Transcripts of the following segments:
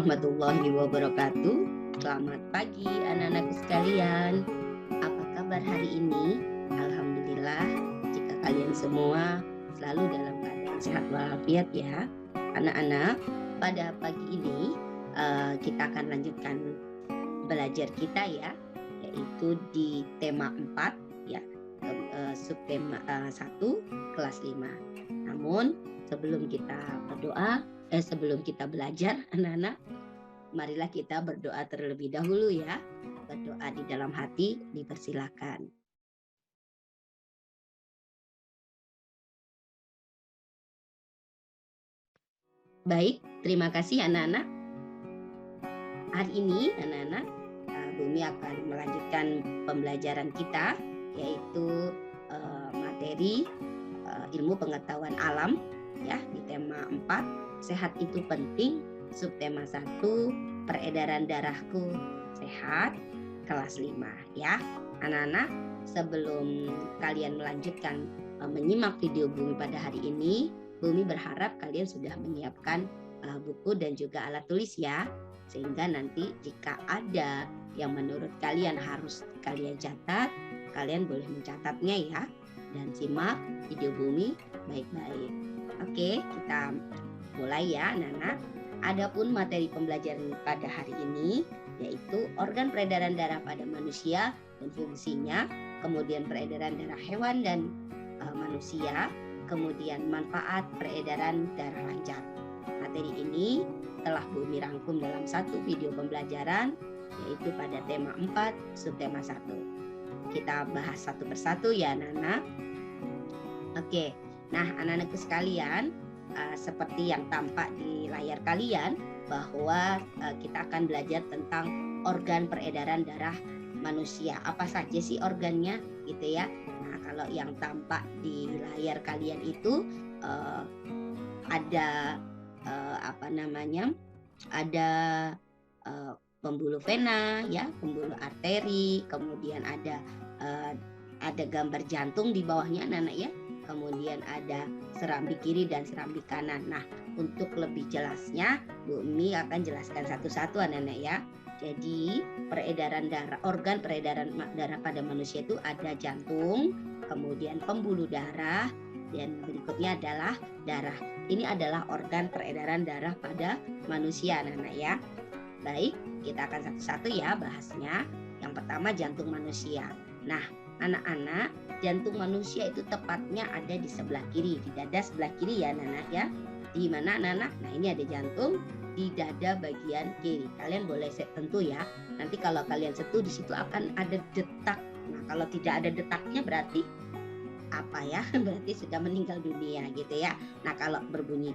warahmatullahi wabarakatuh. Selamat pagi anak-anakku sekalian. Apa kabar hari ini? Alhamdulillah, jika kalian semua selalu dalam keadaan sehat walafiat ya. Anak-anak, pada pagi ini kita akan lanjutkan belajar kita ya, yaitu di tema 4 ya, subtema 1 kelas 5. Namun sebelum kita berdoa, sebelum kita belajar anak-anak, marilah kita berdoa terlebih dahulu ya. Berdoa di dalam hati dipersilakan. Baik, terima kasih anak-anak. Hari ini anak-anak, Bumi akan melanjutkan pembelajaran kita, yaitu materi ilmu pengetahuan alam ya, di tema 4 sehat itu penting, subtema 1 peredaran darahku sehat, kelas 5 ya. Anak-anak, sebelum kalian melanjutkan menyimak video Bumi pada hari ini, Bumi berharap kalian sudah menyiapkan buku dan juga alat tulis ya, sehingga nanti jika ada yang menurut kalian harus kalian catat, kalian boleh mencatatnya ya, dan simak video Bumi baik-baik. Oke, kita mulai ya anak-anak. Adapun materi pembelajaran pada hari ini yaitu organ peredaran darah pada manusia dan fungsinya, kemudian peredaran darah hewan dan manusia, kemudian manfaat peredaran darah lancar. Materi ini telah Bumi rangkum dalam satu video pembelajaran, yaitu pada tema 4 subtema 1. Kita bahas satu persatu ya anak-anak. Oke, nah anak-anakku sekalian, seperti yang tampak di layar kalian, bahwa kita akan belajar tentang organ peredaran darah manusia. Apa saja sih organnya gitu ya. Nah, kalau yang tampak di layar kalian itu ada ada pembuluh vena ya, pembuluh arteri, kemudian ada gambar jantung di bawahnya anak-anak ya. Kemudian ada serambi kiri dan serambi kanan. Nah, untuk lebih jelasnya, Bu Umi akan jelaskan satu-satu anak-anak ya. Jadi, peredaran darah, organ peredaran darah pada manusia itu ada jantung, kemudian pembuluh darah, dan berikutnya adalah darah. Ini adalah organ peredaran darah pada manusia anak-anak ya. Baik, kita akan satu-satu ya bahasnya. Yang pertama jantung manusia. Nah, anak-anak, jantung manusia itu tepatnya ada di sebelah kiri, di dada sebelah kiri ya anak-anak ya. Di mana anak-anak? Nah, ini ada jantung di dada bagian kiri. Kalian boleh tentu ya. Nanti kalau kalian sentuh di situ akan ada detak. Nah, kalau tidak ada detaknya berarti apa ya? Berarti sudah meninggal dunia gitu ya. Nah, kalau berbunyi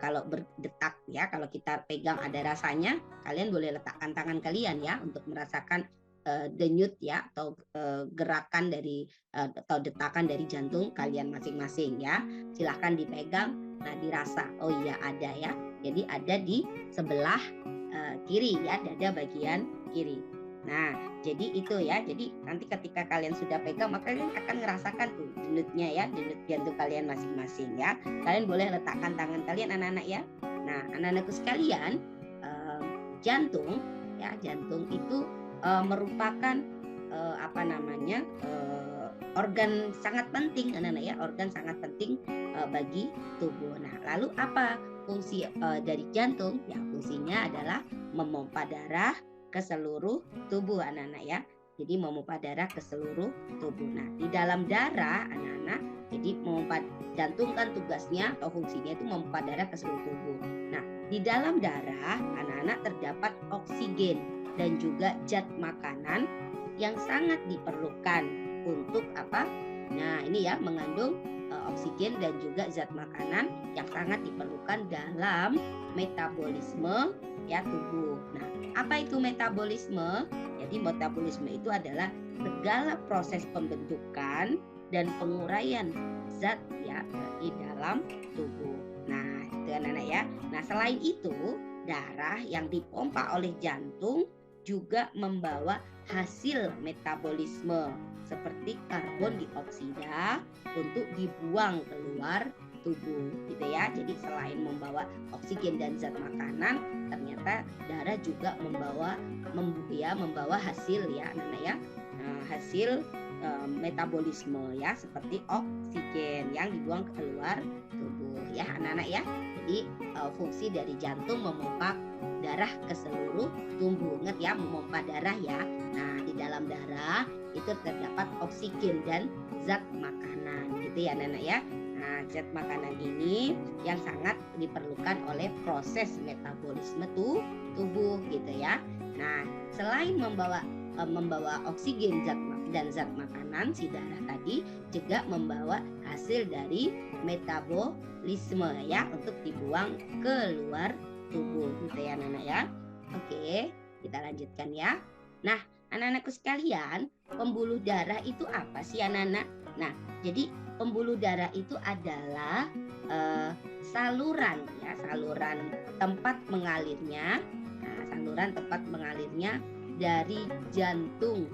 kalau berdetak ya, kalau kita pegang ada rasanya, kalian boleh letakkan tangan kalian ya untuk merasakan denyut ya, atau gerakan dari atau detakan dari jantung kalian masing-masing ya. Silahkan dipegang, nah dirasa, oh iya ada ya. Jadi ada di sebelah kiri ya, dada bagian kiri. Nah, jadi itu ya. Jadi nanti ketika kalian sudah pegang, maka kalian akan merasakan tuh denutnya ya, denut jantung kalian masing-masing ya. Kalian boleh letakkan tangan kalian anak-anak ya. Nah, anak-anakku sekalian, jantung ya, jantung itu merupakan organ sangat penting anak-anak ya, organ sangat penting bagi tubuh. Nah, lalu apa fungsi dari jantung? Ya, fungsinya adalah memompa darah ke seluruh tubuh anak-anak ya. Jadi memompa darah ke seluruh tubuh. Nah, di dalam darah anak-anak, jadi jantung kan tugasnya atau fungsinya itu memompa darah ke seluruh tubuh. Nah, di dalam darah anak-anak terdapat oksigen dan juga zat makanan yang sangat diperlukan untuk apa? Nah, ini ya, mengandung oksigen dan juga zat makanan yang sangat diperlukan dalam metabolisme ya tubuh. Nah, apa itu metabolisme? Jadi metabolisme itu adalah segala proses pembentukan dan penguraian zat ya di dalam tubuh. Nah, itu anak-anak ya. Nah, selain itu, darah yang dipompa oleh jantung juga membawa hasil metabolisme seperti karbon dioksida untuk dibuang keluar tubuh gitu ya. Jadi selain membawa oksigen dan zat makanan, ternyata darah juga membawa hasil ya anak-anak ya, hasil metabolisme ya, seperti oksigen yang dibuang keluar tubuh ya anak-anak ya. Jadi fungsi dari jantung memompa darah ke seluruh tubuh. Ingat ya, memompa darah ya. Nah, di dalam darah itu terdapat oksigen dan zat makanan gitu ya anak-anak ya. Nah, zat makanan ini yang sangat diperlukan oleh proses metabolisme tubuh gitu ya. Nah, selain membawa oksigen dan zat makanan, si darah tadi juga membawa hasil dari metabolisme ya, untuk dibuang keluar tubuh gitu ya anak-anak ya. Oke, kita lanjutkan ya. Nah, anak-anakku sekalian, pembuluh darah itu apa sih anak-anak? Nah, jadi pembuluh darah itu adalah saluran ya, saluran tempat mengalirnya. Nah, saluran tempat mengalirnya dari jantung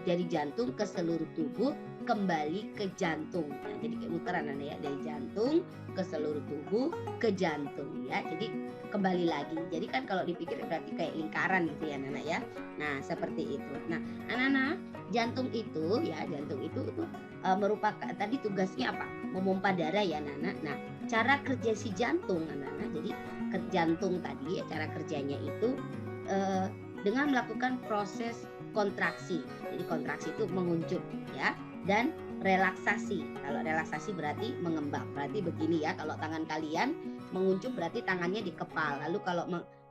dari jantung ke seluruh tubuh, kembali ke jantung. Nah, jadi kayak muteran ya, dari jantung ke seluruh tubuh ke jantung ya. Jadi kembali lagi. Jadi kan kalau dipikir berarti kayak lingkaran gitu ya anak-anak ya. Nah, seperti itu. Nah, anak-anak, jantung itu merupakan tadi tugasnya apa? Memompa darah ya anak-anak. Nah, cara kerja si jantung anak-anak. Jadi jantung tadi ya, cara kerjanya itu dengan melakukan proses kontraksi. Jadi kontraksi itu menguncup ya, dan relaksasi. Kalau relaksasi berarti mengembang. Berarti begini ya, kalau tangan kalian menguncup berarti tangannya dikepal. Lalu kalau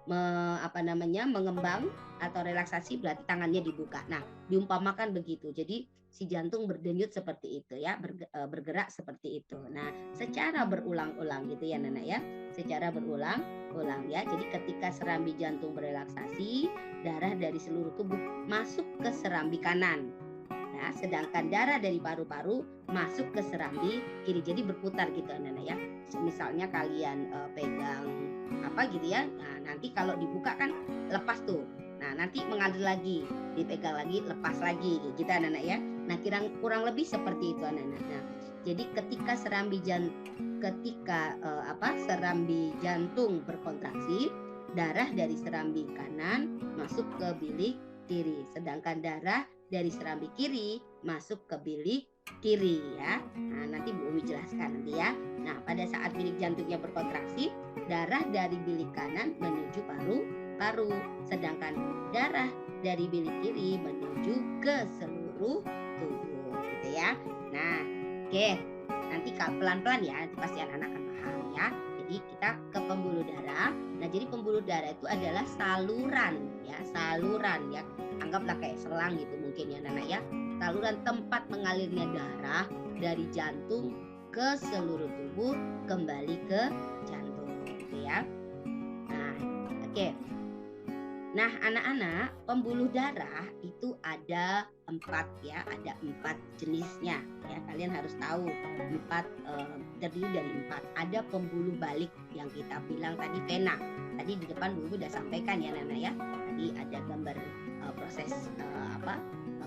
mengembang atau relaksasi berarti tangannya dibuka. Nah, diumpamakan begitu. Jadi si jantung berdenyut seperti itu ya, bergerak seperti itu. Nah, secara berulang-ulang gitu ya Nana ya. Secara berulang-ulang ya. Jadi ketika serambi jantung berelaksasi, darah dari seluruh tubuh masuk ke serambi kanan. Nah, sedangkan darah dari paru-paru masuk ke serambi kiri. Jadi berputar gitu anak-anak ya. Misalnya kalian pegang apa gitu ya. Nah, nanti kalau dibuka kan lepas tuh. Nah, nanti mengalir lagi, dipegang lagi, lepas lagi gitu anak-anak ya. Nah, kurang lebih seperti itu anak-anak. Nah, jadi ketika serambi jantung berkontraksi, darah dari serambi kanan masuk ke bilik kiri, sedangkan darah dari serambi kiri masuk ke bilik kiri ya. Nah, nanti Bu Umi jelaskan nanti ya. Nah, pada saat bilik jantungnya berkontraksi, darah dari bilik kanan menuju paru-paru, sedangkan darah dari bilik kiri menuju ke seluruh tubuh gitu ya. Nah, oke. Nanti pelan-pelan ya, nanti pasti anak-anak akan paham ya. Jadi kita ke pembuluh darah. Nah, jadi pembuluh darah itu adalah saluran ya. Anggaplah kayak selang gitu mungkin ya anak-anak ya. Saluran tempat mengalirnya darah dari jantung ke seluruh tubuh kembali ke jantung gitu ya. Nah, oke. Nah, anak-anak, pembuluh darah itu ada 4 ya, ada 4 jenisnya ya. Kalian harus tahu terdiri dari 4. Ada pembuluh balik yang kita bilang tadi vena. Tadi di depan Bu udah sampaikan ya Nana ya. Tadi ada gambar proses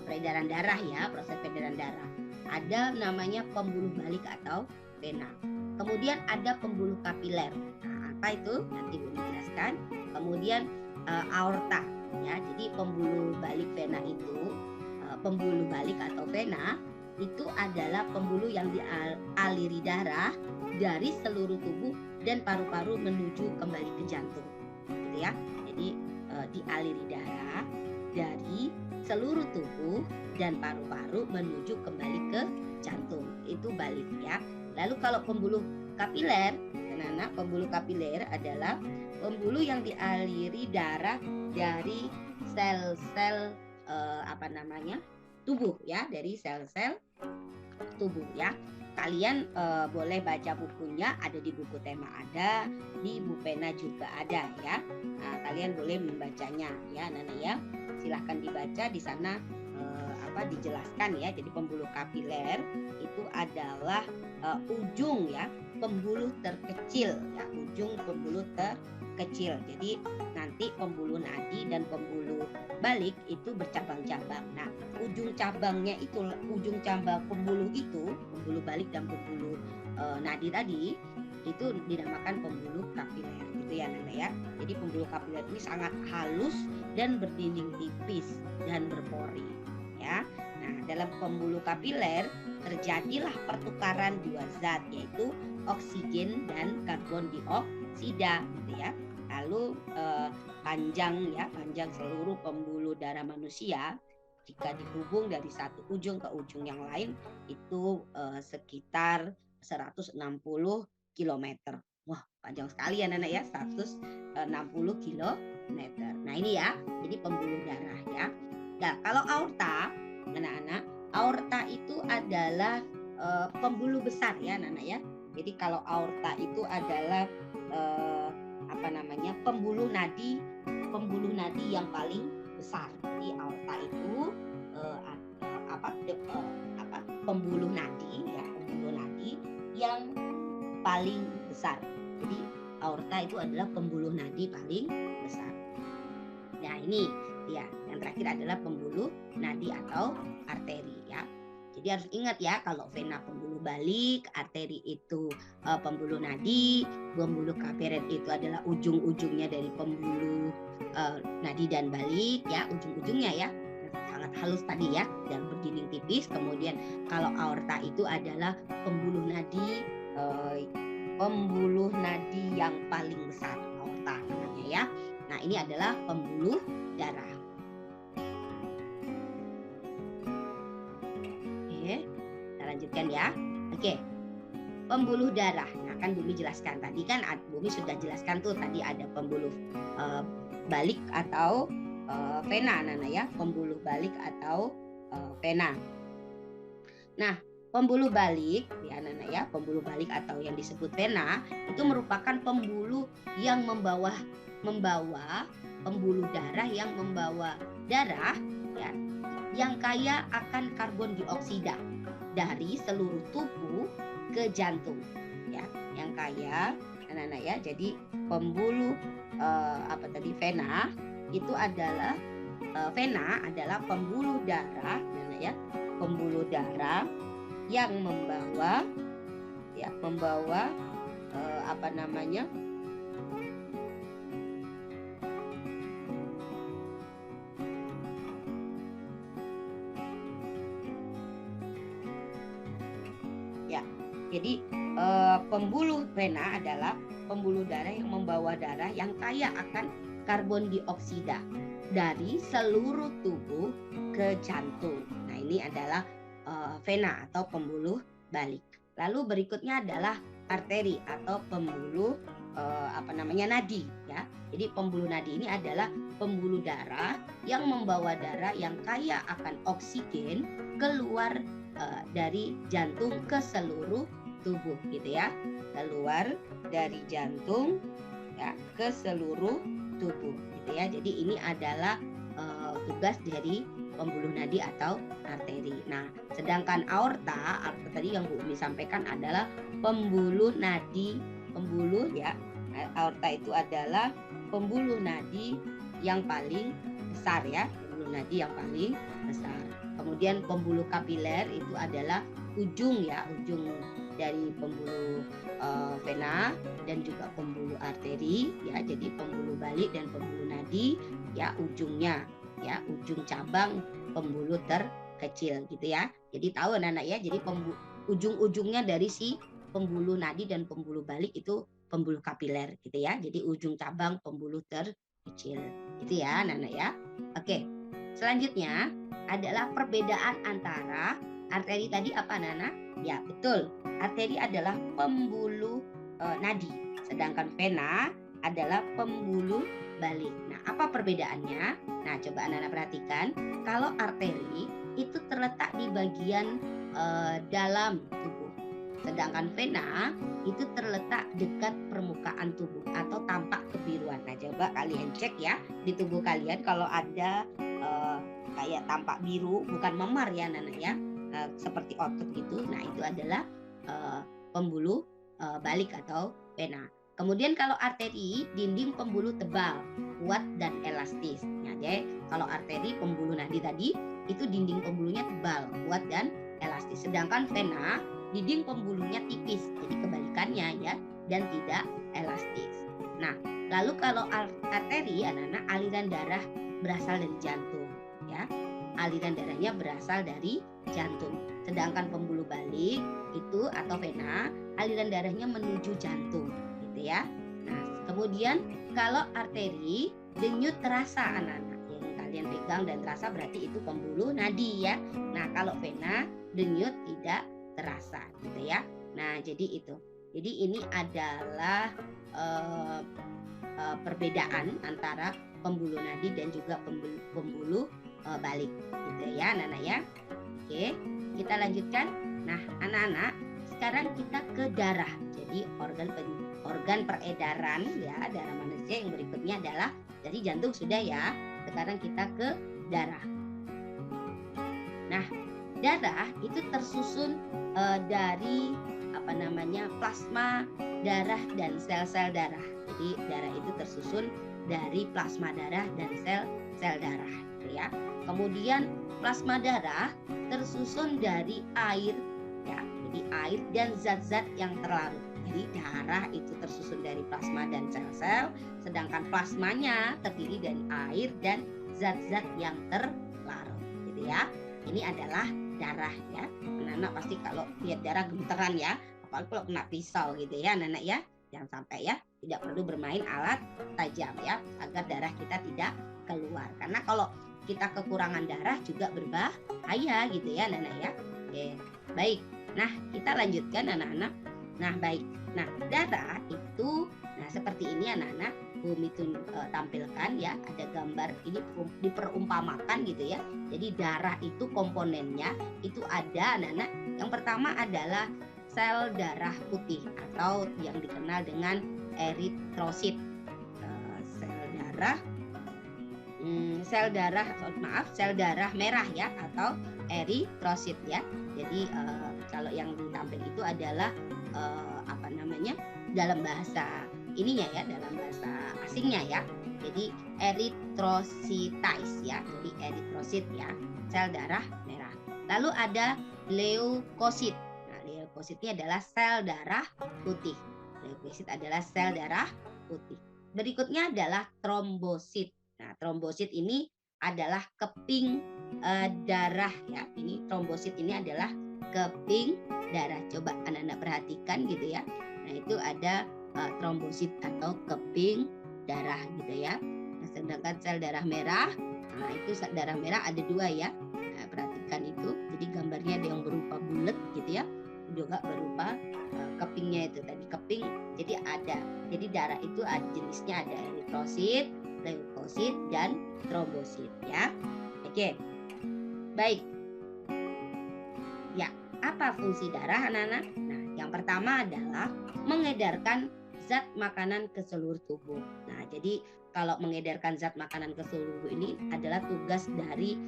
peredaran darah ya, proses peredaran darah. Ada namanya pembuluh balik atau vena. Kemudian ada pembuluh kapiler. Nah, apa itu? Nanti Bu jelaskan. Kemudian aorta ya. Jadi pembuluh balik vena itu, pembuluh balik atau vena itu adalah pembuluh yang dialiri darah dari seluruh tubuh dan paru-paru menuju kembali ke jantung gitu ya. Jadi dialiri darah dari seluruh tubuh dan paru-paru menuju kembali ke jantung, itu balik ya. Lalu kalau pembuluh kapiler, anak-anak, pembuluh kapiler adalah pembuluh yang dialiri darah dari sel-sel tubuh ya, dari sel-sel tubuh ya. Kalian boleh baca bukunya, ada di buku tema ada, di Bupena juga ada ya. Nah, kalian boleh membacanya ya, Nana ya. Silahkan dibaca di sana dijelaskan ya. Jadi pembuluh kapiler itu adalah ujung ya, pembuluh terkecil ya, ujung pembuluh terkecil terkecil. Jadi nanti pembuluh nadi dan pembuluh balik itu bercabang-cabang. Nah, ujung cabang pembuluh itu, pembuluh balik dan pembuluh nadi tadi itu dinamakan pembuluh kapiler gitu ya Nana ya. Jadi pembuluh kapiler ini sangat halus dan berdinding tipis dan berpori ya. Nah, dalam pembuluh kapiler terjadilah pertukaran dua zat yaitu oksigen dan karbon dioksida gitu ya. Lalu panjang seluruh pembuluh darah manusia jika dihubung dari satu ujung ke ujung yang lain itu sekitar 160 kilometer. Wah, panjang sekali ya Nana ya, 160 kilometer. Nah, ini ya, jadi pembuluh darah ya. Nah, kalau aorta, anak-anak, aorta itu adalah pembuluh besar ya Nana ya. Jadi kalau aorta itu adalah pembuluh nadi yang paling besar. Jadi aorta itu pembuluh nadi yang paling besar. Jadi aorta itu adalah pembuluh nadi paling besar. Nah, ini ya, yang terakhir adalah pembuluh nadi atau arteri ya. Jadi harus ingat ya, kalau vena pembuluh balik, arteri itu pembuluh nadi, pembuluh kapiler itu adalah ujung-ujungnya dari pembuluh nadi dan balik ya, ujung-ujungnya ya. Sangat halus tadi ya, dan berdinding tipis. Kemudian kalau aorta itu adalah pembuluh nadi yang paling besar, aorta namanya ya. Nah, ini adalah pembuluh darah. Oke, kita lanjutkan ya. Oke, pembuluh darah. Nah, kan Bumi jelaskan tadi kan, Bumi sudah jelaskan tuh tadi ada pembuluh balik atau vena Nana ya, pembuluh balik atau vena. Nah, pembuluh balik ya Nana ya, pembuluh balik atau yang disebut vena itu merupakan pembuluh yang membawa pembuluh darah yang membawa darah ya, yang kaya akan karbon dioksida dari seluruh tubuh ke jantung ya, yang kaya anak-anak ya. Jadi pembuluh vena itu adalah pembuluh darah anak-anak ya, pembuluh darah yang membawa jadi pembuluh vena adalah pembuluh darah yang membawa darah yang kaya akan karbon dioksida dari seluruh tubuh ke jantung. Nah, ini adalah vena atau pembuluh balik. Lalu berikutnya adalah arteri atau pembuluh nadi ya. Jadi pembuluh nadi ini adalah pembuluh darah yang membawa darah yang kaya akan oksigen keluar dari jantung ke seluruh tubuh gitu ya, keluar dari jantung ya ke seluruh tubuh gitu ya. Jadi ini adalah tugas dari pembuluh nadi atau arteri. Nah, sedangkan aorta tadi yang Bu Umi sampaikan adalah pembuluh nadi, aorta itu adalah pembuluh nadi yang paling besar ya, pembuluh nadi yang paling besar. Kemudian pembuluh kapiler itu adalah ujung dari pembuluh vena dan juga pembuluh arteri ya. Jadi pembuluh balik dan pembuluh nadi ya, ujungnya ya, ujung cabang pembuluh terkecil gitu ya. Jadi tahu anak-anak ya, jadi ujung-ujungnya dari si pembuluh nadi dan pembuluh balik itu pembuluh kapiler gitu ya. Jadi ujung cabang pembuluh terkecil gitu ya anak-anak ya. Oke, selanjutnya adalah perbedaan antara arteri tadi apa Nana? Ya betul, arteri adalah pembuluh nadi, sedangkan vena adalah pembuluh balik. Nah, apa perbedaannya? Nah, coba anak-anak perhatikan. Kalau arteri itu terletak di bagian dalam tubuh, sedangkan vena itu terletak dekat permukaan tubuh atau tampak kebiruan. Nah, coba kalian cek ya di tubuh kalian kalau ada kayak tampak biru, bukan memar ya Nana ya, seperti otot gitu. Nah, itu adalah pembuluh balik atau vena. Kemudian kalau arteri, dinding pembuluh tebal, kuat dan elastis. Nah, jadi kalau arteri pembuluh nadi tadi itu dinding pembuluhnya tebal, kuat dan elastis. Sedangkan vena dinding pembuluhnya tipis, jadi kebalikannya ya, dan tidak elastis. Nah, lalu kalau arteri anak-anak aliran darah berasal dari jantung ya. Aliran darahnya berasal dari jantung. Sedangkan pembuluh balik itu atau vena aliran darahnya menuju jantung gitu ya. Nah, kemudian kalau arteri denyut terasa anak-anak yang kalian pegang dan terasa berarti itu pembuluh nadi ya. Nah, kalau vena denyut tidak terasa gitu ya. Nah, jadi itu. Jadi ini adalah perbedaan antara pembuluh nadi dan juga pembuluh balik gitu ya anak-anak ya. Oke, kita lanjutkan. Nah, anak-anak, sekarang kita ke darah. Jadi organ peredaran ya darah manusia yang berikutnya adalah dari jantung sudah ya. Sekarang kita ke darah. Nah, darah itu tersusun dari plasma darah dan sel-sel darah. Jadi darah itu tersusun dari plasma darah dan sel-sel darah gitu ya. Kemudian plasma darah tersusun dari air ya. Jadi air dan zat-zat yang terlarut. Jadi darah itu tersusun dari plasma dan sel-sel, sedangkan plasmanya terdiri dari air dan zat-zat yang terlarut gitu ya. Ini adalah darah ya. Anak-anak pasti kalau lihat darah gemeteran ya, apalagi kalau kena pisau gitu ya anak-anak ya. Jangan sampai ya, tidak perlu bermain alat tajam ya, agar darah kita tidak keluar. Karena kalau kita kekurangan darah juga berbahaya gitu ya anak-anak ya. Oke, baik. Nah, kita lanjutkan anak-anak. Nah, baik. Nah, darah itu seperti ini anak-anak. Bumi itu tampilkan ya, ada gambar ini diperumpamakan gitu ya. Jadi darah itu komponennya itu ada anak-anak. Yang pertama adalah sel darah putih atau yang dikenal dengan eritrosit. Sel darah merah ya atau eritrosit ya. Jadi kalau yang ditampil itu adalah dalam bahasa ininya ya, dalam bahasa asingnya ya. Jadi erythrocytes ya. Jadi eritrosit ya, sel darah merah. Lalu ada leukosit. Nah, leukosit ini adalah sel darah putih. Leukosit adalah sel darah putih. Berikutnya adalah trombosit. Nah, trombosit ini adalah keping darah ya. Ini trombosit ini adalah keping darah. Coba anak-anak perhatikan gitu ya. Nah, itu ada trombosit atau keping darah gitu ya. Nah, sedangkan sel darah merah, nah itu darah merah ada dua ya. Nah, perhatikan itu. Jadi gambarnya ada yang berupa bulat gitu ya, juga berupa kepingnya itu tadi keping. Jadi ada. Jadi darah itu jenisnya ada eritrosit, leukosit dan trombosit ya. Oke. Baik. Ya, apa fungsi darah anak-anak? Nah, yang pertama adalah mengedarkan zat makanan ke seluruh tubuh. Nah, jadi kalau mengedarkan zat makanan ke seluruh tubuh ini adalah tugas dari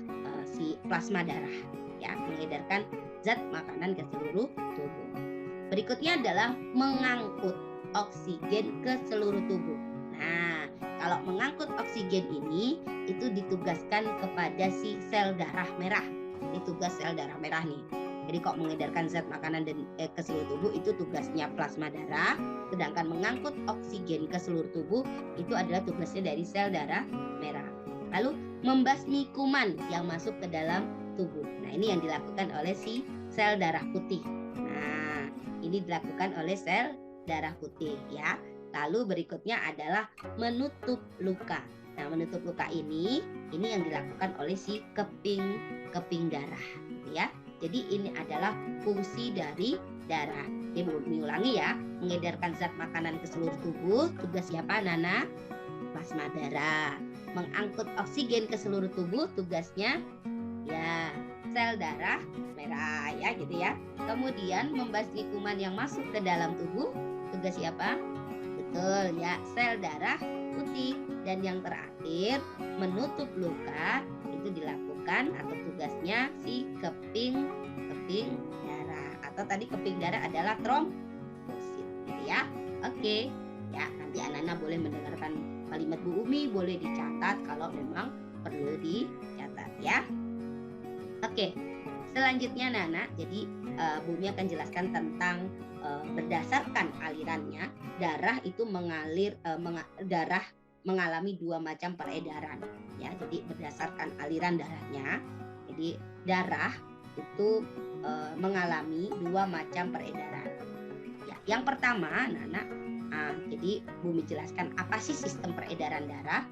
si plasma darah ya, mengedarkan zat makanan ke seluruh tubuh. Berikutnya adalah mengangkut oksigen ke seluruh tubuh. Nah, kalau mengangkut oksigen ini itu ditugaskan kepada si sel darah merah. Ini tugas sel darah merah nih. Jadi kok mengedarkan zat makanan dan ke seluruh tubuh itu tugasnya plasma darah, sedangkan mengangkut oksigen ke seluruh tubuh itu adalah tugasnya dari sel darah merah. Lalu membasmi kuman yang masuk ke dalam tubuh. Nah, ini yang dilakukan oleh si sel darah putih. Nah, ini dilakukan oleh sel darah putih ya. Lalu berikutnya adalah menutup luka. Nah, menutup luka ini yang dilakukan oleh si keping darah gitu ya. Jadi ini adalah fungsi dari darah. Jadi diulangi ya, mengedarkan zat makanan ke seluruh tubuh, tugas siapa Nana? Plasma darah. Mengangkut oksigen ke seluruh tubuh, tugasnya ya sel darah merah ya gitu ya. Kemudian membasmi kuman yang masuk ke dalam tubuh, tugas siapa? Betul ya, sel darah putih. Dan yang terakhir menutup luka itu dilakukan atau tugasnya si keping darah, atau tadi keping darah adalah trombosit gitu ya. Oke Ya, nanti anak-anak boleh mendengarkan kalimat Bu Umi, boleh dicatat kalau memang perlu dicatat ya. Oke, selanjutnya anak-anak, jadi Bu Umi akan jelaskan tentang berdasarkan alirannya, darah itu darah mengalami 2 macam peredaran ya. Jadi berdasarkan aliran darahnya, jadi darah itu mengalami 2 macam peredaran. Ya, yang pertama anak-anak, jadi Bu Umi jelaskan apa sih sistem peredaran darah?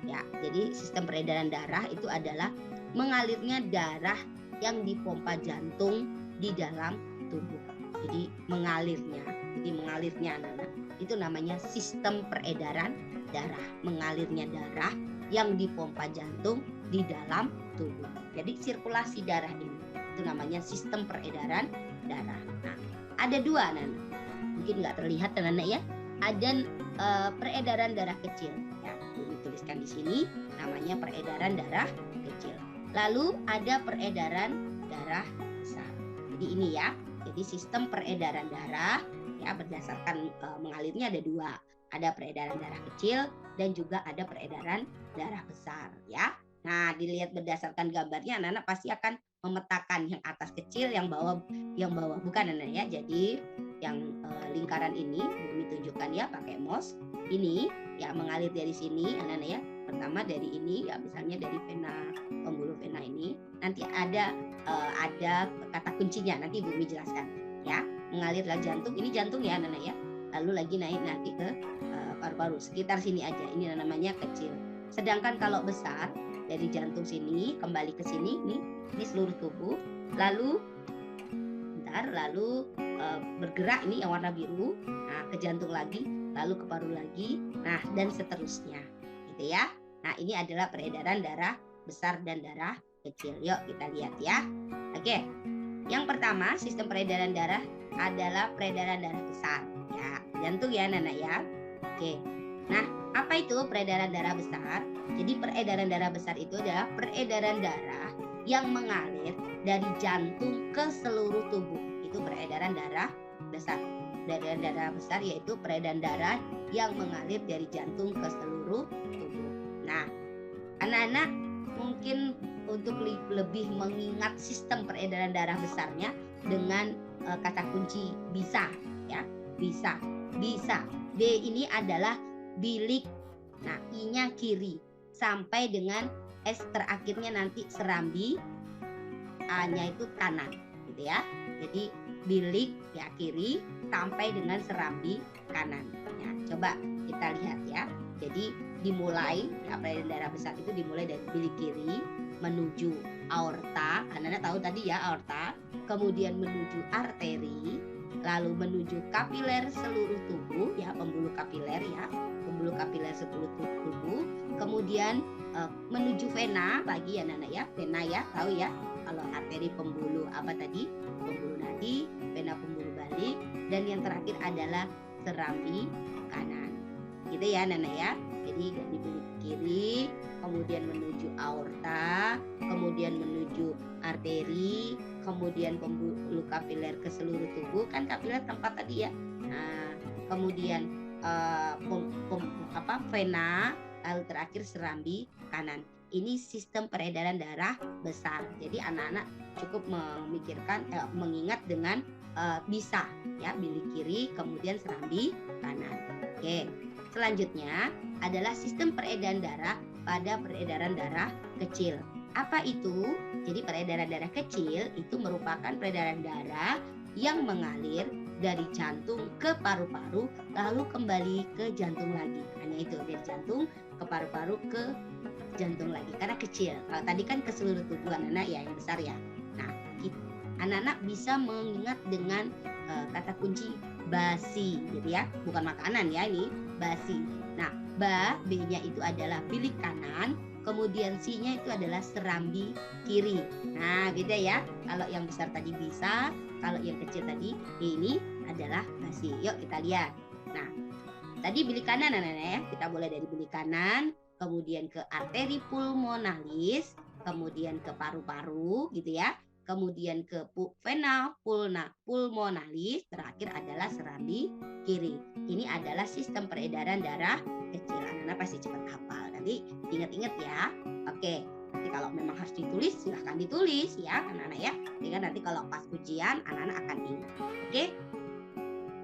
Ya, jadi sistem peredaran darah itu adalah mengalirnya darah yang dipompa jantung di dalam tubuh. Jadi mengalirnya anak-anak, itu namanya sistem peredaran darah. Mengalirnya darah yang dipompa jantung di dalam tubuh. Jadi sirkulasi darah ini itu namanya sistem peredaran darah. Nah, ada 2 anak-anak. Mungkin nggak terlihat anak-anak ya. Ada peredaran darah kecil. Ya, dituliskan di sini namanya peredaran darah kecil. Lalu ada peredaran darah besar. Jadi ini ya. Jadi sistem peredaran darah ya berdasarkan mengalirnya ada 2. Ada peredaran darah kecil dan juga ada peredaran darah besar ya. Nah, dilihat berdasarkan gambarnya anak-anak pasti akan memetakan yang atas kecil, yang bawah bukan anak ya. Jadi yang lingkaran ini Bumi tunjukkan ya pakai mouse. Ini ya mengalir dari sini anak-anak ya. Pertama dari ini ya, misalnya dari vena, pembuluh vena ini. Nanti ada kata kuncinya, nanti Bumi jelaskan ya. Mengalirlah jantung, ini jantung ya anak-anak ya. Lalu lagi naik nanti ke paru-paru, sekitar sini aja. Ini namanya kecil. Sedangkan kalau besar dari jantung sini kembali ke sini, ini seluruh tubuh. Lalu bergerak ini yang warna biru, nah ke jantung lagi, lalu ke paru lagi, nah dan seterusnya, gitu ya. Nah ini adalah peredaran darah besar dan darah kecil. Yuk kita lihat ya. Oke, yang pertama sistem peredaran darah adalah peredaran darah besar, ya jantung ya anak-anak ya. Oke, nah apa itu peredaran darah besar? Jadi peredaran darah besar itu adalah peredaran darah yang mengalir dari jantung ke seluruh tubuh. Itu peredaran darah besar. Peredaran darah besar yaitu peredaran darah yang mengalir dari jantung ke seluruh tubuh. Nah, anak-anak mungkin untuk lebih mengingat sistem peredaran darah besarnya dengan kata kunci bisa ya. Bisa. B ini adalah bilik. Nah, I-nya kiri sampai dengan S terakhirnya nanti serambi, A-nya itu kanan gitu ya. Jadi bilik ya kiri sampai dengan serambi kanan. Ya, coba kita lihat ya. Jadi dimulai ya, peredaran darah besar itu dimulai dari bilik kiri menuju aorta. Anak-anak tahu tadi ya aorta, kemudian menuju arteri, lalu menuju kapiler seluruh tubuh ya, pembuluh kapiler ya, pembuluh kapiler seluruh tubuh, kemudian menuju vena lagi ya anak-anak ya, vena ya tahu ya, kalau arteri pembuluh apa tadi, pembuluh nadi, vena pembuluh balik, dan yang terakhir adalah serambi kanan gitu ya anak-anak ya. Jadi dari bilik kiri kemudian menuju aorta, kemudian menuju arteri, kemudian pembuluh kapiler ke seluruh tubuh, kan kapiler tempat tadi ya. Nah, kemudian vena, lalu terakhir serambi kanan. Ini sistem peredaran darah besar. Jadi anak-anak cukup memikirkan mengingat dengan bisa ya, bilik kiri kemudian serambi kanan. Oke. Selanjutnya adalah sistem peredaran darah pada peredaran darah kecil. Apa itu? Jadi peredaran darah kecil itu merupakan peredaran darah yang mengalir dari jantung ke paru-paru lalu kembali ke jantung lagi. Hanya itu, dari jantung ke paru-paru ke jantung lagi karena kecil. Kalau tadi kan ke seluruh tubuh anak-anak ya, yang besar ya. Nah, anak-anak bisa mengingat dengan kata kunci basi gitu ya, bukan makanan ya, ini basi. Nah, B-nya itu adalah bilik kanan, kemudian C-nya itu adalah serambi kiri. Nah, beda ya. Kalau yang besar tadi bisa, kalau yang kecil tadi ini adalah basi. Yuk kita lihat. Nah, tadi bilik kanan anak-anak ya. Kita mulai dari bilik kanan, kemudian ke arteri pulmonalis, kemudian ke paru-paru gitu ya. kemudian ke vena, pulmonalis, terakhir adalah serambi kiri. Ini adalah sistem peredaran darah kecil. Anak-anak pasti cepat hafal. Nanti ingat-ingat ya. Oke. Nanti kalau memang harus ditulis, silahkan ditulis ya, anak-anak ya. Sehingga nanti kalau pas ujian, anak-anak akan ingat. Oke?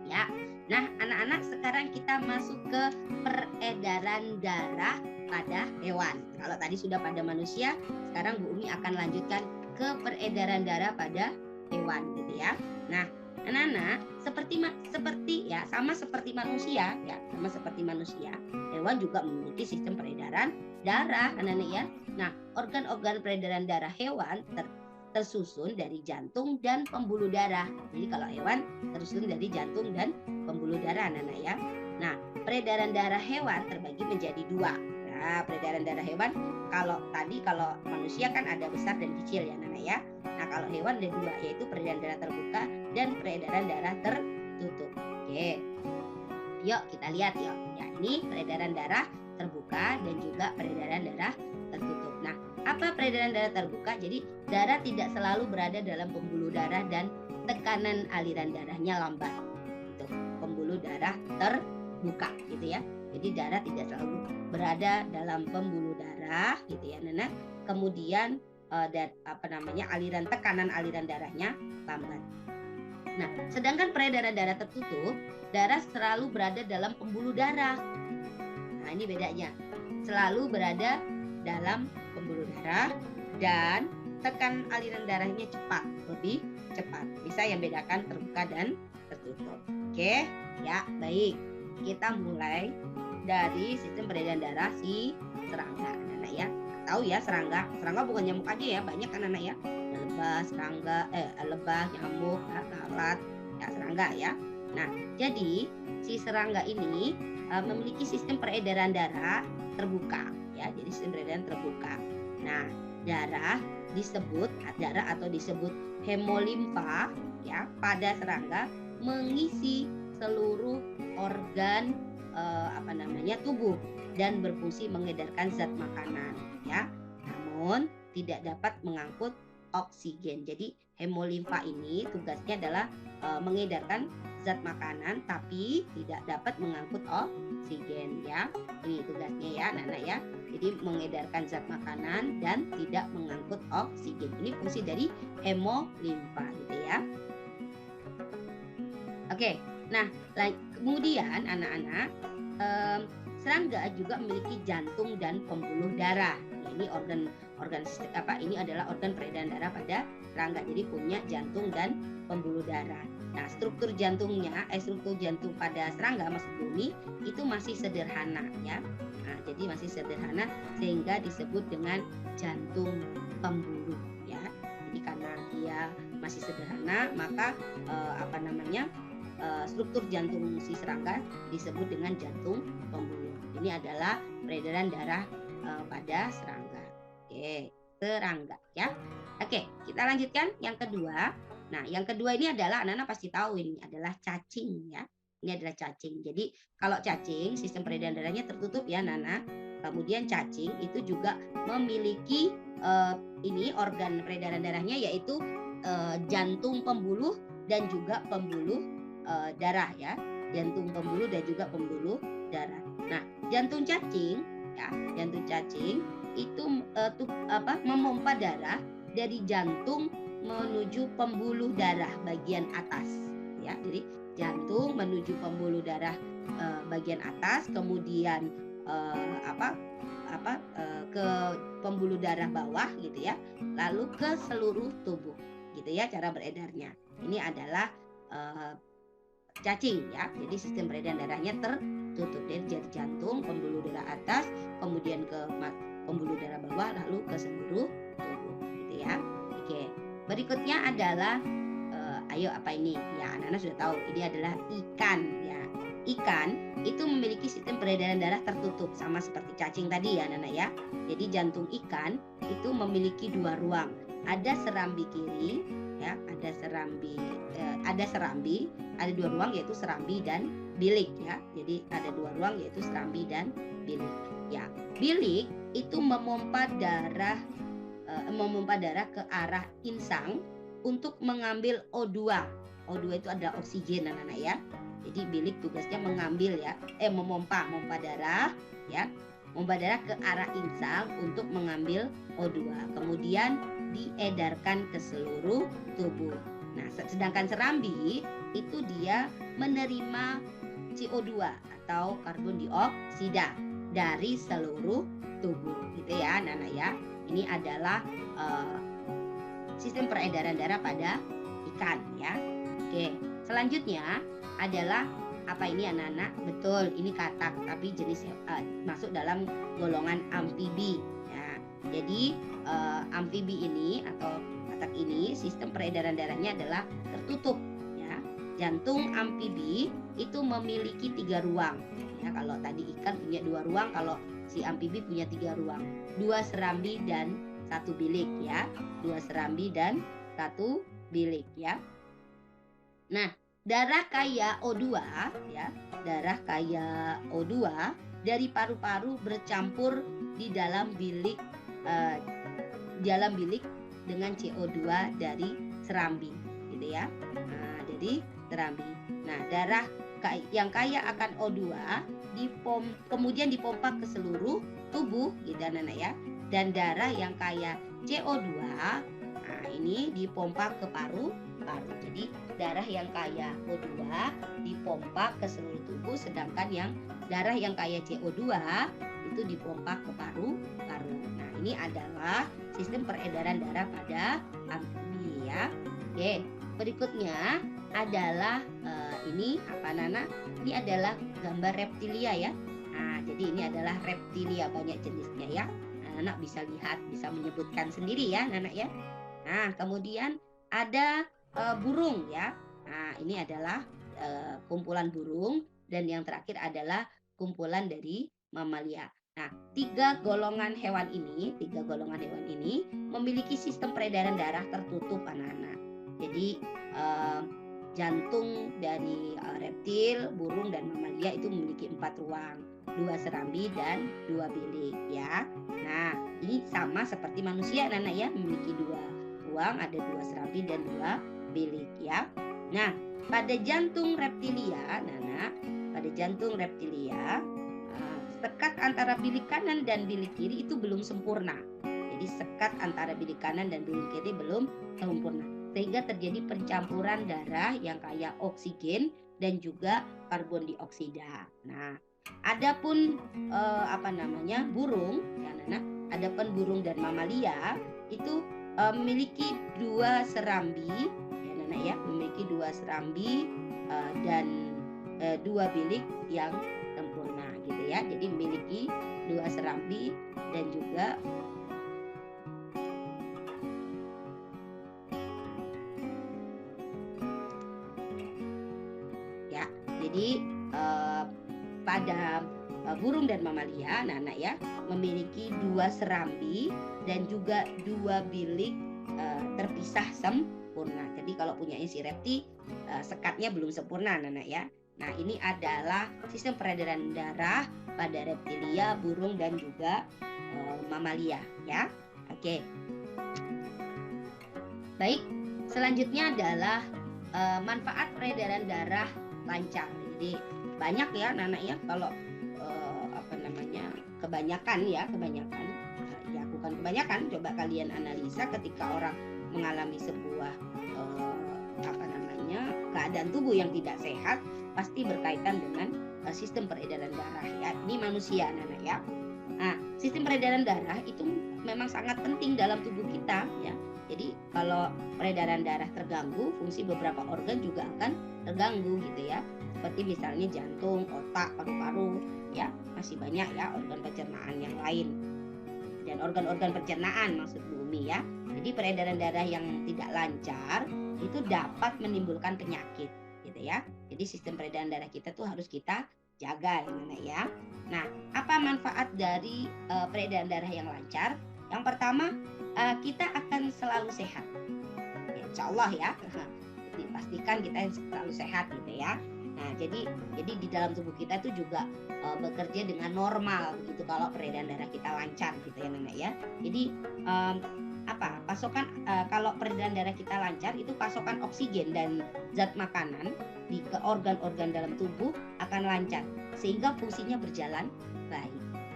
Ya. Nah, anak-anak sekarang kita masuk ke peredaran darah pada hewan. Kalau tadi sudah pada manusia, sekarang Bu Umi akan lanjutkan ke peredaran darah pada hewan gitu ya. Nah, anak-anak seperti ya, sama seperti manusia ya, sama seperti manusia. Hewan juga memiliki sistem peredaran darah, anak-anak ya. Nah, organ-organ peredaran darah hewan tersusun dari jantung dan pembuluh darah. Jadi kalau hewan tersusun dari jantung dan pembuluh darah, anak-anak ya. Nah, peredaran darah hewan terbagi menjadi dua. Nah, peredaran darah hewan kalau manusia kan ada besar dan kecil ya, anak-anak ya. Nah, kalau hewan ada dua, yaitu peredaran darah terbuka dan peredaran darah tertutup. Oke. Yuk kita lihat yuk. Ya, ini peredaran darah terbuka dan juga peredaran darah tertutup. Nah, apa peredaran darah terbuka? Jadi darah tidak selalu berada dalam pembuluh darah dan tekanan aliran darahnya lambat. Itu pembuluh darah terbuka gitu ya. Jadi darah tidak selalu berada dalam pembuluh darah gitu ya, Nana. Kemudian aliran tekanan aliran darahnya lambat. Nah, sedangkan peredaran darah tertutup, darah selalu berada dalam pembuluh darah. Nah, ini bedanya. Selalu berada dalam pembuluh darah dan tekan aliran darahnya lebih cepat. Bisa yang bedakan terbuka dan tertutup. Oke, ya baik. Kita mulai dari sistem peredaran darah si serangga, anak-anak ya. Tahu ya serangga bukan nyamuk aja ya, banyak kan anak ya. Lebah, nyamuk, lalat, ya serangga ya. Nah, jadi si serangga ini memiliki sistem peredaran darah terbuka ya. Jadi sistem peredaran terbuka. Nah, darah disebut hemolimfa ya pada serangga mengisi seluruh organ tubuh dan berfungsi mengedarkan zat makanan ya. Namun tidak dapat mengangkut oksigen. Jadi hemolimfa ini tugasnya adalah mengedarkan zat makanan tapi tidak dapat mengangkut oksigen ya. Ini tugasnya ya, anak-anak ya. Jadi mengedarkan zat makanan dan tidak mengangkut oksigen. Ini fungsi dari hemolimfa gitu ya. Oke. Nah, kemudian anak-anak serangga juga memiliki jantung dan pembuluh darah. Nah, ini ini adalah organ peredaran darah pada serangga. Jadi punya jantung dan pembuluh darah. Nah, struktur jantung pada serangga maksud bumi itu masih sederhana ya. Nah, jadi masih sederhana sehingga disebut dengan jantung pembuluh ya. Jadi karena dia masih sederhana, maka struktur jantung si serangga disebut dengan jantung pembuluh. Ini adalah peredaran darah pada serangga. Oke, serangga ya. Oke, kita lanjutkan yang kedua. Nah, yang kedua ini adalah anak-anak pasti tahu ini adalah cacing ya. Ini adalah cacing. Jadi kalau cacing sistem peredaran darahnya tertutup ya, Nana. Kemudian cacing itu juga memiliki ini organ peredaran darahnya yaitu jantung pembuluh dan juga pembuluh darah ya. Jantung pembuluh dan juga pembuluh darah. Nah, jantung cacing itu memompa darah dari jantung menuju pembuluh darah bagian atas ya. Jadi jantung menuju pembuluh darah bagian atas, kemudian ke pembuluh darah bawah gitu ya, lalu ke seluruh tubuh gitu ya cara beredarnya. Ini adalah cacing ya. Jadi sistem peredaran darahnya tertutup dari jantung, pembuluh darah atas, kemudian ke pembuluh darah bawah, lalu ke seluruh tubuh gitu ya. Oke. Berikutnya adalah apa ini? Ya, anak-anak sudah tahu. Ini adalah ikan ya. Ikan itu memiliki sistem peredaran darah tertutup sama seperti cacing tadi ya, anak-anak ya. Jadi jantung ikan itu memiliki dua ruang. Ada serambi kiri ya, ada dua ruang yaitu serambi dan bilik ya. Jadi ada dua ruang yaitu serambi dan bilik. Ya, bilik itu memompa darah memompa darah ke arah insang untuk mengambil O2. O2 itu adalah oksigen anak-anak ya. Jadi bilik tugasnya mengambil ya, memompa darah ya. Memompa darah ke arah insang untuk mengambil O2. Kemudian diedarkan ke seluruh tubuh. Nah, sedangkan serambi itu dia menerima CO2 atau karbon dioksida dari seluruh tubuh gitu ya anak-anak ya. Ini adalah sistem peredaran darah pada ikan ya. Oke, selanjutnya adalah apa ini anak-anak? Betul, ini katak tapi jenis masuk dalam golongan amfibi ya. Jadi amfibi ini atau katak ini sistem peredaran darahnya adalah tertutup ya. Jantung amfibi itu memiliki 3 ruang ya. Kalau tadi ikan punya 2 ruang, kalau si amfibi punya 3 ruang, 2 serambi dan 1 bilik ya. 2 serambi dan 1 bilik ya. Nah, darah kaya O2 ya, darah kaya O2 dari paru-paru bercampur di dalam bilik dengan CO2 dari serambi gitu ya. Nah, jadi serambi. Nah, darah yang kaya akan O2 kemudian dipompa ke seluruh tubuh gitu anak-anak ya. Dan darah yang kaya CO2 nah ini dipompa ke paru. Jadi darah yang kaya O2 dipompa ke seluruh tubuh, sedangkan yang darah yang kaya CO2 itu dipompa ke paru. Nah, ini adalah sistem peredaran darah pada amfibi ya. Oke, berikutnya adalah ini apa Nana? Ini adalah gambar reptilia ya. Nah, jadi ini adalah reptilia, banyak jenisnya ya. Anak bisa lihat, bisa menyebutkan sendiri ya Nana ya. Nah, kemudian ada burung ya. Nah, ini adalah kumpulan burung, dan yang terakhir adalah kumpulan dari mamalia. Nah, 3 golongan hewan ini memiliki sistem peredaran darah tertutup anak-anak. Jadi jantung dari reptil, burung dan mamalia itu memiliki 4 ruang, 2 serambi dan 2 bilik ya. Nah, ini sama seperti manusia anak-anak ya, memiliki 2 ruang, ada 2 serambi dan 2 bilik ya. Nah, pada jantung reptilia, sekat antara bilik kanan dan bilik kiri itu belum sempurna. Jadi sekat antara bilik kanan dan bilik kiri belum sempurna, sehingga terjadi pencampuran darah yang kaya oksigen dan juga karbon dioksida. Nah, adapun burung ya anak-anak, adapun burung dan mamalia itu memiliki 2 serambi ya, memiliki 2 serambi dan 2 bilik yang sempurna gitu ya. Jadi memiliki 2 serambi dan juga ya. Jadi pada burung dan mamalia anak-anak ya memiliki 2 serambi dan juga 2 bilik terpisah sempurna. Jadi kalau punya si reptil sekatnya belum sempurna anak-anak ya. Nah, ini adalah sistem peredaran darah pada reptilia, burung dan juga mamalia ya. Oke. Baik, selanjutnya adalah manfaat peredaran darah lancar. Jadi banyak ya anak-anak ya, kalau kebanyakan ya bukan kebanyakan, coba kalian analisa ketika orang mengalami sebuah keadaan tubuh yang tidak sehat, pasti berkaitan dengan sistem peredaran darah ya. Ini manusia anak-anak ya. Nah, sistem peredaran darah itu memang sangat penting dalam tubuh kita ya. Jadi kalau peredaran darah terganggu, fungsi beberapa organ juga akan terganggu gitu ya. Seperti misalnya jantung, otak, paru-paru ya, masih banyak ya organ pencernaan yang lain. Dan organ-organ pencernaan maksud bumi ya. Jadi peredaran darah yang tidak lancar itu dapat menimbulkan penyakit gitu ya. Jadi sistem peredaran darah kita tuh harus kita jaga ya. Nah, apa manfaat dari peredaran darah yang lancar? Yang pertama, kita akan selalu sehat. Ya, insya Allah ya. Dipastikan kita selalu sehat gitu ya. Nah, jadi di dalam tubuh kita itu juga bekerja dengan normal begitu kalau peredaran darah kita lancar gitu ya Nenek ya. Jadi pasokan kalau peredaran darah kita lancar, itu pasokan oksigen dan zat makanan ke organ-organ dalam tubuh akan lancar sehingga fungsinya berjalan baik.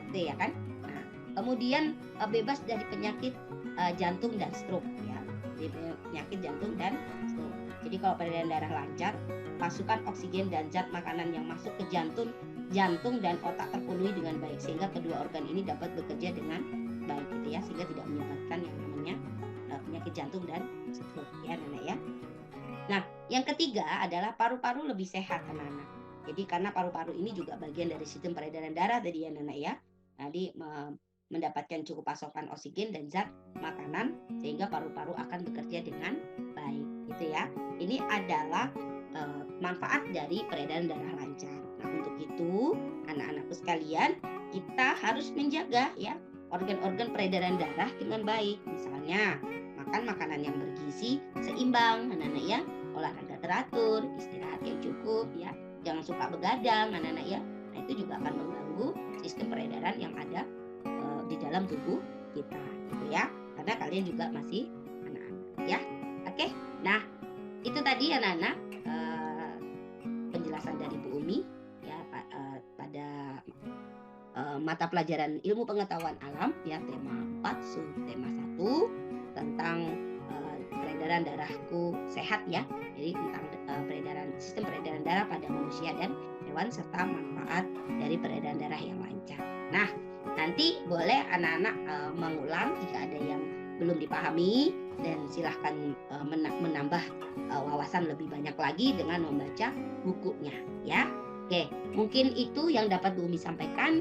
Gitu ya kan? Nah, kemudian bebas dari penyakit jantung dan stroke ya. Penyakit jantung dan stroke. Jadi kalau peredaran darah lancar, pasukan oksigen dan zat makanan yang masuk ke jantung dan otak terpenuhi dengan baik sehingga kedua organ ini dapat bekerja dengan baik gitu ya, sehingga tidak menyebabkan yang namanya penyakit jantung dan stroke ya anak-anak ya. Nah, yang ketiga adalah paru-paru lebih sehat anak-anak. Jadi karena paru-paru ini juga bagian dari sistem peredaran darah tadi ya anak-anak ya. Jadi mendapatkan cukup pasokan oksigen dan zat makanan sehingga paru-paru akan bekerja dengan baik gitu ya. Ini adalah manfaat dari peredaran darah lancar. Nah, untuk itu anak-anakku sekalian, kita harus menjaga ya organ-organ peredaran darah dengan baik. Misalnya makan makanan yang bergizi seimbang anak-anak ya, olahraga teratur, istirahat yang cukup ya, jangan suka begadang anak-anak ya. Nah, itu juga akan mengganggu sistem peredaran yang ada di dalam tubuh kita gitu ya, karena kalian juga masih anak-anak ya. Oke, nah itu tadi anak-anak penjelasan dari Bu Umi ya pada mata pelajaran ilmu pengetahuan alam ya, tema 4 subtema 1 tentang peredaran darahku sehat ya. Jadi tentang sistem peredaran darah pada manusia dan hewan serta manfaat dari peredaran darah yang lancar. Nah, nanti boleh anak-anak mengulang jika ada yang belum dipahami dan silahkan menambah wawasan lebih banyak lagi dengan membaca bukunya ya. Oke, mungkin itu yang dapat Bu Umi sampaikan.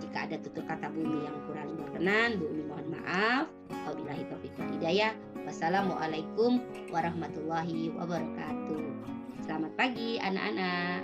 Jika ada tutur kata Bu Umi yang kurang berkenan, Bu Umi mohon maaf. Wabillahi taufiq wal hidayah. Wassalamualaikum warahmatullahi wabarakatuh. Selamat pagi anak-anak.